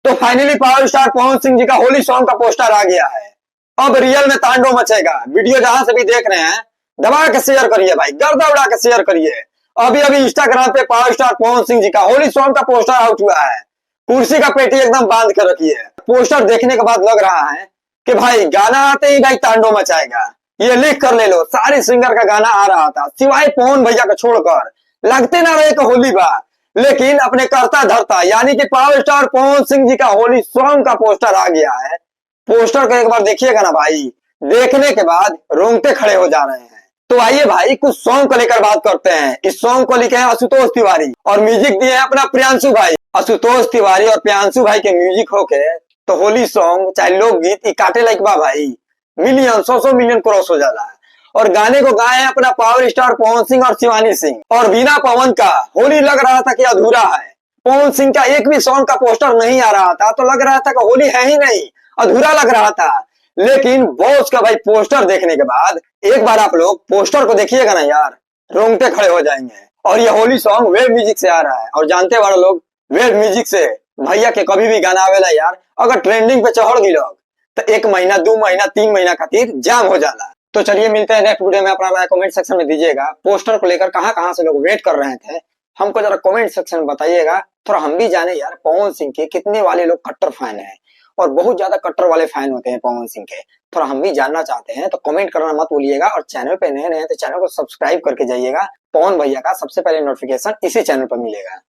तो finally power star Pawan Singh ji का Holi song का पोस्टर आ गया है। अब रियल में तांडव मचेगा। वीडियो जहां से भी देख रहे हैं दबा के शेयर करिए भाई, गर्दा उड़ा के शेयर करिए। अभी अभी इंस्टाग्राम पे पावर स्टार पवन सिंह जी का होली सॉन्ग का पोस्टर आउट हुआ है। कुर्सी का पेटी एकदम बांध कर रखी है। पोस्टर देखने के बाद लग रहा है कि भाई गाना आते ही भाई तांडव मचाएगा। ये लिख कर ले लो, सारे सिंगर का गाना आ रहा था सिवाय पवन भैया को छोड़कर। लगते ना रहे तो होली बा, लेकिन अपने करता धरता यानी कि पावर स्टार पवन सिंह जी का होली सॉन्ग का पोस्टर आ गया है। पोस्टर को एक बार देखिएगा ना भाई, देखने के बाद रोंगटे खड़े हो जा रहे हैं। तो आइए भाई कुछ सॉन्ग को लेकर बात करते हैं। इस सॉन्ग को लिखे हैं आशुतोष तिवारी और म्यूजिक दिए हैं अपना प्रियांशु भाई। आशुतोष तिवारी और प्रियांशु भाई के म्यूजिक होके तो होली सॉन्ग चाहे लोकगीत काटे लाइक बा भाई, मिलियन 100 मिलियन क्रॉस हो जाला। और गाने को गाए हैं अपना पावर स्टार पवन सिंह और शिवानी सिंह। और बिना पवन का होली लग रहा था कि अधूरा है। पवन सिंह का एक भी सॉन्ग का पोस्टर नहीं आ रहा था तो लग रहा था कि होली है ही नहीं, अधूरा लग रहा था। लेकिन बॉस का भाई पोस्टर देखने के बाद एक बार आप लोग पोस्टर को देखिएगा ना यार, रोंगटे खड़े हो जाएंगे। और ये होली सॉन्ग वेब म्यूजिक से आ रहा है और जानते वाले लोग वेब म्यूजिक से भैया के कभी भी गाना आवेला यार, अगर ट्रेंडिंग पे चढ़ गई लोग तो 1 महीना 2 महीना 3 महीना खातिर जाम हो जाला। तो चलिए मिलते हैं नेक्स्ट वीडियो में। अपना राय कमेंट सेक्शन में दीजिएगा। पोस्टर को लेकर कहां से लोग वेट कर रहे थे, हमको जरा कमेंट सेक्शन में बताइएगा, थोड़ा हम भी जाने यार पवन सिंह के कितने वाले लोग कट्टर फैन हैं। और बहुत ज्यादा कट्टर वाले फैन होते हैं पवन सिंह के, थोड़ा हम भी जानना चाहते हैं। तो कमेंट करना मत भूलिएगा और चैनल पे नए नए तो चैनल को सब्सक्राइब करके जाइएगा। पवन भैया का सबसे पहले नोटिफिकेशन इसी चैनल पर मिलेगा।